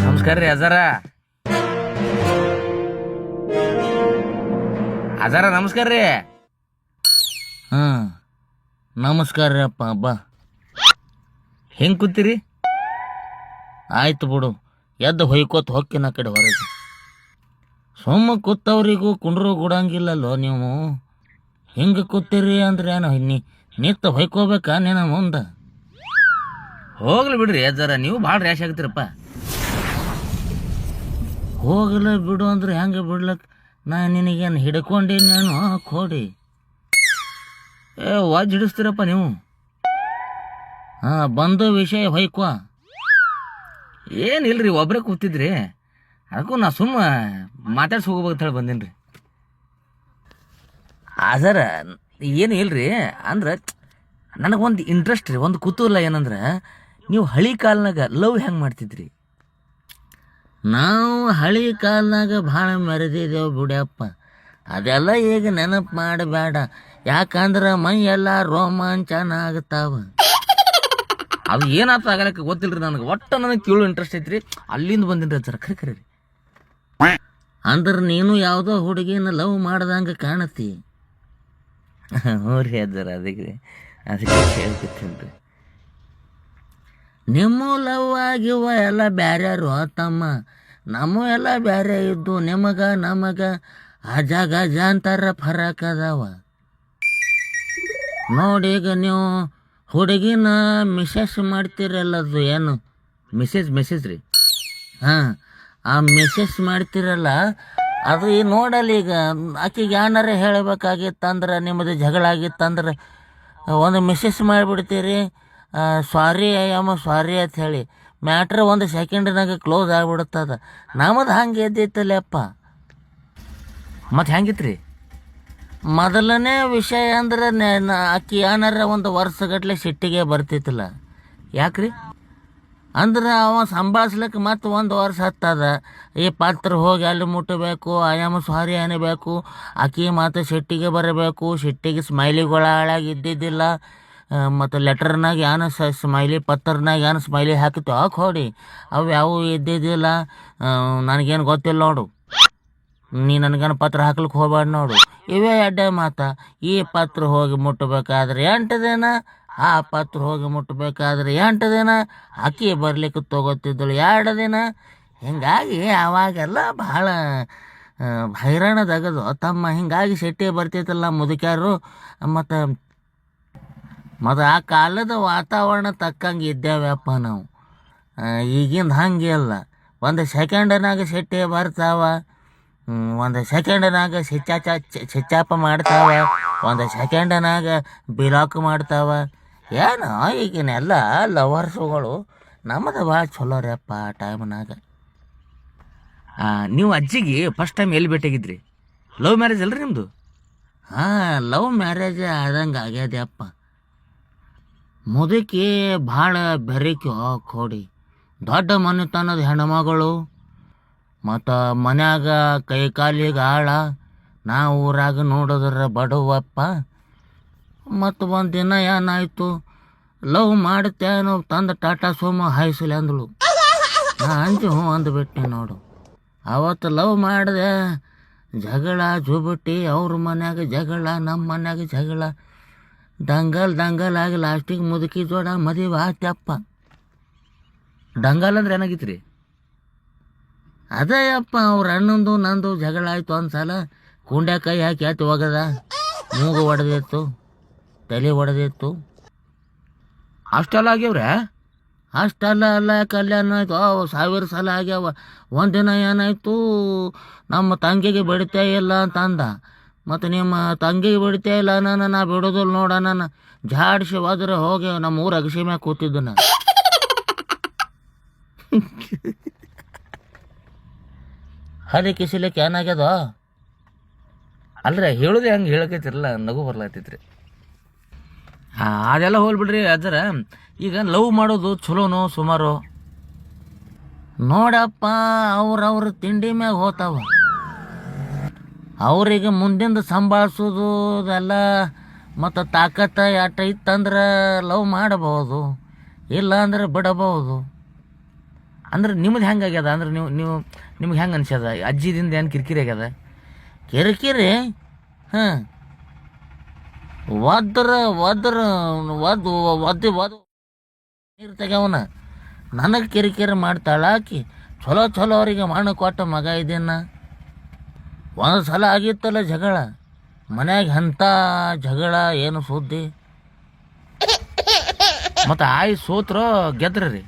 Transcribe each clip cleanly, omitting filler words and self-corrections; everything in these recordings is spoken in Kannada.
ನಮಸ್ಕಾರ ರೀ ಅಜಾರ. ಅಜಾರ ನಮಸ್ಕಾರ ರೀ. ಹಾಂ ನಮಸ್ಕಾರ ರೀ ಅಪ್ಪ. ಬಾ ಹೆಂಗೆ ಕೂತೀರಿ? ಆಯ್ತು ಬಿಡು, ಎದ್ದು ಹೊಯ್ಕೋತ ಹೊಕ್ಕಿನ ಕಡೆ ಹೊರಗೆ. ಸುಮ್ಮ ಕೂತವ್ರಿಗೂ ಕುಂಡ್ರು ಗುಡಂಗಿಲ್ಲಲ್ಲೋ ನೀವು. ಹಿಂಗೆ ಕೂತೀರಿ ಅಂದ್ರೆ ಏನು ನಿತ್ತ ಹೊಯ್ಕೋಬೇಕಾ ನೀನು ಮುಂದೆ? ಹೋಗ್ಲಿ ಬಿಡ್ರಿ ಅಜಾರ, ನೀವು ಭಾಳ ರ್ಯಾಶ್ ಆಗ್ತೀರಪ್ಪ. ಹೋಗಲ್ಲ ಬಿಡು ಅಂದ್ರೆ ಹೆಂಗೆ ಬಿಡ್ಲಕ್ಕೆ? ನಾ ನಿನಗೇನು ಹಿಡ್ಕೊಂಡೇನೇನು ಕೋಡಿ? ವಾಜ್ ಹಿಡಿಸ್ತೀರಪ್ಪ ನೀವು. ಹಾಂ ಬಂದು ವಿಷಯ ಹೊಯ್ಕೋ. ಏನಿಲ್ರಿ, ಒಬ್ಬರೇ ಕೂತಿದ್ರಿ, ಅದಕ್ಕೂ ನಾ ಸುಮ್ಮ ಮಾತಾಡ್ಸಿ ಹೋಗ್ಬೇಕಂತ ಹೇಳಿ ಬಂದೇನಿ ರೀ. ಅಜಾರ ಏನು ಇಲ್ರಿ, ಅಂದ್ರೆ ನನಗೊಂದು ಇಂಟ್ರೆಸ್ಟ್ ರೀ, ಒಂದು ಕುತೂಹಲ. ಏನಂದ್ರೆ ನೀವು ಹಳಿ ಕಾಲ್ನಾಗ ಲವ್ ಹೆಂಗೆ ಮಾಡ್ತಿದ್ರಿ? ನಾವು ಹಳಿ ಕಾಲನಾಗ ಭಾಳ ಮೆರೆದಿದ್ದೇವೆ ಬಿಡ್ಯಪ್ಪ. ಅದೆಲ್ಲ ಈಗ ನೆನಪು ಮಾಡಬೇಡ, ಯಾಕಂದ್ರೆ ಮೈ ಎಲ್ಲ ರೋಮಾಂಚನ ಆಗ್ತಾವ. ಅದು ಏನಾಯ್ತು ಆಗಲಕ್ಕೆ ಗೊತ್ತಿಲ್ರಿ ನನಗೆ, ಒಟ್ಟು ನನಗೆ ಕೇಳು ಇಂಟ್ರೆಸ್ಟ್ ಐತ್ರಿ, ಅಲ್ಲಿಂದ ಬಂದಿನಿ ರೀ ಅಜಾರ. ಖರೆ ರೀ. ಅಂದ್ರೆ ನೀನು ಯಾವುದೋ ಹುಡುಗಿನ ಲವ್ ಮಾಡ್ದಂಗೆ ಕಾಣತಿ. ಹ್ಞೂ ರೀ ಅಜಾರ, ಅದಕ್ಕೆ ಹೇಳ್ತಿರ್ತೀನಿ ರೀ. ನಿಮ್ಮ ಲವ್ ಆಗಿವ ಎಲ್ಲ ಬ್ಯಾರ್ಯಾರು ತಮ್ಮ, ನಮ್ಮ ಎಲ್ಲ ಬ್ಯಾರೆ ಇದ್ದು ನಮಗೆ ಅಜ ಅಂತಾರ ಫರಕ್ ಅದಾವ. ನೋಡಿ ಈಗ ನೀವು ಹುಡುಗಿನ ಮೆಸೇಜ್ ಮಾಡ್ತಿರಲ್ಲದು ಏನು ಮೆಸೇಜ್ ರೀ? ಹಾಂ, ಆ ಮೆಸೇಜ್ ಮಾಡ್ತಿರಲ್ಲ ಅದು ಈ ನೋಡಲ್ಲ. ಈಗ ಆಕೆಗೆ ಏನಾರ ಹೇಳಬೇಕಾಗಿತ್ತಂದ್ರೆ, ನಿಮ್ಮದು ಜಗಳ ಆಗಿತ್ತಂದ್ರೆ ಒಂದು ಮೆಸೇಜ್ ಮಾಡಿಬಿಡ್ತೀರಿ, ಸಾರಿ ಸಾರಿ ಅಂತ ಹೇಳಿ. ಮ್ಯಾಟ್ರ್ ಒಂದು ಸೆಕೆಂಡ್ನಾಗ ಕ್ಲೋಸ್ ಆಗಿಬಿಡುತ್ತದ. ನಮ್ಮದು ಹಂಗೆ ಎದ್ದೈತಲ್ಲಪ್ಪ. ಮತ್ತು ಹೆಂಗಿತ್ತು ರೀ? ಮೊದಲನೇ ವಿಷಯ ಅಂದ್ರೆ ಆಕಿ ಏನಾರ ಒಂದು ವರ್ಷಗಟ್ಲೆ ಸಿಟ್ಟಿಗೆ ಬರ್ತಿತ್ತಲ್ಲ. ಯಾಕ್ರಿ? ಅಂದ್ರೆ ಅವ ಸಂಭಾಳಿಸ್ಲಿಕ್ಕೆ ಮತ್ತೆ ಒಂದು ವರ್ಷ ಹತ್ತದ. ಈ ಪಾತ್ರ ಹೋಗಿ ಅಲ್ಲಿ ಮುಟ್ಟಬೇಕು, ಸಾರಿ ಅನ್ನಬೇಕು, ಆಕಿ ಮಾತು ಸಿಟ್ಟಿಗೆ ಬರಬೇಕು. ಸಿಟ್ಟಿಗೆ ಸ್ಮೈಲಿಗಳ ಹಾಳಾಗಿ ಇದ್ದಿದ್ದಿಲ್ಲ. ಮತ್ತು ಲೆಟರ್ನಾಗ ಏನು ಸ್ಮೈಲಿ, ಪತ್ರನಾಗ ಏನು ಸ್ಮೈಲಿ ಹಾಕಿತ್ತು ಹೊಡಿ, ಅವು ಯಾವೂ ಇದ್ದಿದ್ದಿಲ್ಲ. ನನಗೇನು ಗೊತ್ತಿಲ್ಲ ನೋಡು, ನೀ ನನಗೇನು ಪತ್ರ ಹಾಕ್ಲಿಕ್ಕೆ ಹೋಗ್ಬೇಡ ನೋಡು. ಇವೇ ಅಡ್ಡ ಮಾತ. ಈ ಪತ್ರ ಹೋಗಿ ಮುಟ್ಟಬೇಕಾದ್ರೆ 8 ದಿನ, ಆ ಪತ್ರ ಹೋಗಿ ಮುಟ್ಟಬೇಕಾದ್ರೆ 8 ದಿನ, ಆಕಿ ಬರ್ಲಿಕ್ಕೆ ತಗೋತಿದ್ದಳು 2 ದಿನ. ಹಿಂಗಾಗಿ ಅವಾಗೆಲ್ಲ ಭಾಳ ಹೈರಾಣದಾಗದು ತಮ್ಮ. ಹಿಂಗಾಗಿ ಸಿಟ್ಟಿ ಬರ್ತಿತ್ತಲ್ಲ ಮುದುಕ್ಯಾರು. ಮತ್ತು ಆ ಕಾಲದ ವಾತಾವರಣ ತಕ್ಕಂಗೆ ಇದ್ದೇವಪ್ಪ ನಾವು. ಈಗಿಂದ ಹಂಗೆ ಅಲ್ಲ, ಒಂದು ಸೆಕೆಂಡ್ನಾಗ ಸಿಟ್ಟಿ ಬರ್ತಾವ, ಒಂದು ಸೆಕೆಂಡ್ನಾಗ ಸಿಚ್ಚಾಪ ಮಾಡ್ತಾವ, ಒಂದು ಸೆಕೆಂಡ್ನಾಗ ಬಿಲಾಕ್ ಮಾಡ್ತಾವ. ಏನು ಈಗಿನೆಲ್ಲ ಲವರ್ಸುಗಳು. ನಮ್ಮದು ಭಾಳ ಚಲೋ ರೀ ಅಪ್ಪ ಆ ಟೈಮ್ನಾಗ. ನೀವು ಅಜ್ಜಿಗೆ ಫಸ್ಟ್ ಟೈಮ್ ಎಲ್ಲಿ ಭೇಟಿಯಾಗಿದ್ರಿ? ಲವ್ ಮ್ಯಾರೇಜ್ ಅಲ್ರಿ ನಿಮ್ಮದು? ಹಾಂ, ಲವ್ ಮ್ಯಾರೇಜ್ ಆದಂಗೆ ಆಗ್ಯದ ಅಪ್ಪ. ಮುದುಕಿ ಭಾಳ ಬೆರಿಕೆ ಕೊಡಿ, ದೊಡ್ಡ ಮನೆತನದ ಹೆಣ್ಮಗಳು, ಮತ್ತು ಮನ್ಯಾಗ ಕೈ ಕಾಲಿಗೆ ಆಳ. ನಾವು ಊರಾಗ ನೋಡಿದ್ರೆ ಬಡವಪ್ಪ. ಮತ್ತು ಒಂದು ದಿನ ಏನಾಯಿತು, ಲವ್ ಮಾಡ್ತೇನೋ ತಂದು ಟಾಟಾ ಸುಮ್ಮ ಹಾಯಿಸಲಿ ಅಂದಳು. ನಾ ಹ್ಞೂ ಅಂದ್ಬಿಟ್ಟೆ ನೋಡು. ಅವತ್ತು ಲವ್ ಮಾಡಿದೆ, ಜಗಳ ಜುಬುಟಿ, ಅವ್ರ ಮನ್ಯಾಗ ಜಗಳ, ನಮ್ಮ ಮನ್ಯಾಗ ಜಗಳ, ದಂಗಲ್ ಆಗಿ ಲಾಸ್ಟಿಗೆ ಮುದುಕಿ ಜೋಡ ಮದುವೆ ಆಯ್ತಪ್ಪ. ದಂಗಲ್ ಅಂದ್ರೆ ಏನಾಗಿತ್ತು ರೀ? ಅದೇ ಅಪ್ಪ, ಅವ್ರ ಅಣ್ಣಂದು ನಂದು ಜಗಳ ಆಯಿತು. ಒಂದು ಸಲ ಕುಂಡ್ಯಾ ಕೈ ಹಾಕಿ ಆಯ್ತು ಹೋಗದ, ಮೂಗು ಒಡೆದಿತ್ತು, ತಲೆ ಒಡೆದಿತ್ತು. ಅಷ್ಟೆಲ್ಲ ಆಗ್ಯಾವ್ರೆ? ಅಷ್ಟೆಲ್ಲ ಕಲ್ಯಾಣ ಆಯಿತು. 1000 ಸಲ ಆಗ್ಯಾವ. ಒಂದಿನ ಏನಾಯಿತು, ನಮ್ಮ ತಂಗಿಗೆ ಬಿಡ್ತೇ ಇಲ್ಲ ಅಂತ ಅಂದ. ಮತ್ತು ನಿಮ್ಮ ತಂಗಿಗೆ ಬಿಡ್ತೇ ಇಲ್ಲ ನಾ ಬಿಡೋದಿಲ್ಲ ನೋಡ, ನಾನು ಜಾಡಿಸಿ ಹೋದ್ರೆ ಹೋಗಿ ನಮ್ಮ ಊರು ಅಗಸಿ ಮ್ಯಾಗ ಕೂತಿದ್ದು ನಾನು. ಹರಿ ಕಿಸಿಲಿಕ್ಕೆ ಏನಾಗ್ಯದ? ಅಲ್ರಿ ಹೇಳೋದೇ ಹಂಗೆ ಹೇಳಕೈತಿರಲ್ಲ, ನಗು ಬರ್ಲಾತೈತ್ರಿ. ಅದೆಲ್ಲ ಹೋಗ್ಬಿಡ್ರಿ ಅಜ್ಜರ. ಈಗ ಲವ್ ಮಾಡೋದು ಚಲೋನೋ ಸುಮಾರು? ನೋಡಪ್ಪ, ಅವ್ರವ್ರ ತಿಂಡಿ ಮ್ಯಾಗ ಹೋತಾವ. ಅವ್ರಿಗೆ ಮುಂದಿಂದ ಸಂಭಾಳಿಸೋದು ಅದೆಲ್ಲ ಮತ್ತು ತಾಕತ್ತ ಎಷ್ಟ ಇತ್ತಂದ್ರೆ ಲವ್ ಮಾಡಬಹುದು. ಇಲ್ಲ ಅಂದ್ರೆ ಬಿಡಬಹುದು. ಅಂದ್ರೆ ನಿಮ್ದು ಹೆಂಗೆ ಆಗ್ಯದ ಅಂದ್ರೆ ನಿಮ್ಗೆ ಹೆಂಗೆ ಅನ್ಸ್ಯದ ಅಜ್ಜಿದಿಂದ ಏನು ಕಿರಿಕಿರಿ ಆಗ್ಯದ? ಕಿರಿಕಿರಿ ಹಾಂ ಒದ್ದು ನೀರು ತೆಗ್ಯವನ ನನಗೆ ಕಿರಿಕಿರಿ ಮಾಡ್ತಾಳ ಆಕಿ. ಚಲೋ ಅವ್ರಿಗೆ ಮಣ್ಣು ಕೊಟ್ಟ ಮಗ ಇದೇನ. ಒಂದು ಸಲ ಆಗಿತ್ತಲ್ಲ ಜಗಳ ಮನ್ಯಾಗ ಎಂಥ ಜಗಳ ಏನು ಸುದ್ದಿ. ಮತ್ತು ಆಯ್ ಸೋತ್ರ ಗೆದ್ರಿ?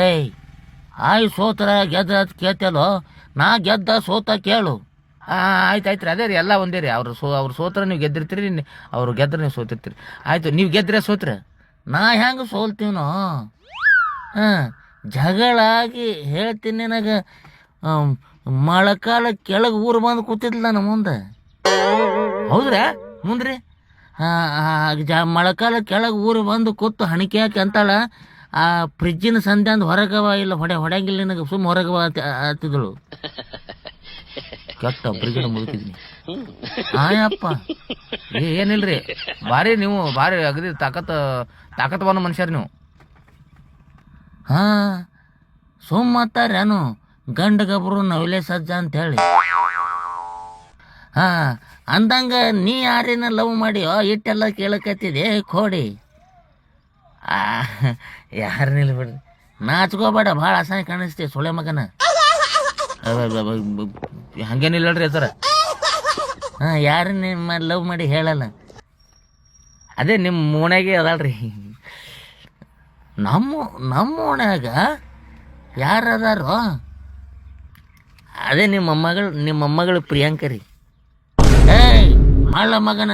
ಏಯ್ ಸೋತ್ರ ಗೆದ್ದ ಅಂತ ಕೇಳ್ತೇಲೋ, ನಾ ಗೆದ್ದ ಸೋತ ಕೇಳು. ಆಯ್ತು ರೀ, ಅದೇ ರೀ, ಎಲ್ಲ ಒಂದೇ ರೀ. ಅವ್ರು ಸೋತ್ರ ನೀವು ಗೆದ್ದಿರ್ತೀರಿ, ಅವ್ರು ಗೆದ್ರೆ ನೀವು ಸೋತಿರ್ತೀರಿ. ಆಯಿತು, ನೀವು ಗೆದ್ರೆ ಸೋತ್ರೆ ನಾ ಹೆಂಗೆ ಸೋಲ್ತೀವನೋ. ಹಾಂ ಜಗಳ ಆಗಿ ಹೇಳ್ತೀನಿ ನಿನಗೆ. ಮೊಳಕಾಲ ಕೆಳಗೆ ಊರು ಬಂದು ಕೂತಿದ್ಲ ನನ್ನ ಮುಂದೆ. ಹೌದ್ರಾ? ಮುಂದ್ರಿ? ಮೊಳಕಾಲ ಕೆಳಗೆ ಊರು ಬಂದು ಕೂತು ಹಣಿಕೆ ಹಾಕಿ ಅಂತಾಳ, ಆ ಫ್ರಿಜ್ಜಿನ ಸಂಧ್ಯಾಂದು ಹೊರಗವ ಇಲ್ಲ ಹೊಡೆಯಂಗಿಲ್ಲ ನಿನಗೆ, ಸುಮ್ಮ ಹೊರಗವ ಹತ್ತಿದಳು. ಕೆಟ್ಟ ಒಬ್ರಿಗೆ ಮುಗಿತಿದ್ದೀನಿ. ಆಯಪ್ಪ ಏನಿಲ್ರಿ, ನೀವು ಭಾರಿ ಅಗದಿ ತಾಕತ್ವಾನ ಮನುಷ್ಯರು ನೀವು. ಹಾಂ ಸುಮ್ಮತ್ತಾರೇನು ಗಂಡಗಬ್ರು ನವಲೆ ಸಜ್ಜ ಅಂತೇಳಿ. ಹಾಂ ಅಂದಂಗೆ ನೀ ಯಾರೇನ ಲವ್ ಮಾಡಿಯೋ ಇಟ್ಟೆಲ್ಲ ಕೇಳಕತ್ತಿದೆ ಕೋಡಿ. ಯಾರನ್ನಿಲ್ಲ ಬಿಡ್ರಿ, ನಾಚ್ಕೋಬೇಡ, ಭಾಳ ಅಸಹ್ಯ ಕಾಣಿಸ್ತೀವಿ ಸೊಳೆ ಮಗನ. ಹಂಗೇನಿಲ್ಲ ರೀ ಸರ. ಹಾಂ ಯಾರನ್ನ ಲವ್ ಮಾಡಿ ಹೇಳಲ್ಲ. ಅದೇ ನಿಮ್ಮ ಓಣ್ಯಾಗೆ ಅದಲ್ರಿ. ನಮ್ಮ ಓಣ್ಯಾಗ ಯಾರದಾರೋ? ಅದೇ ನಿಮ್ಮ ಮೊಮ್ಮಗಳು ಪ್ರಿಯಾಂಕ ರೀ. ಏಯ್ ಮಳ್ಳ ಮಗನ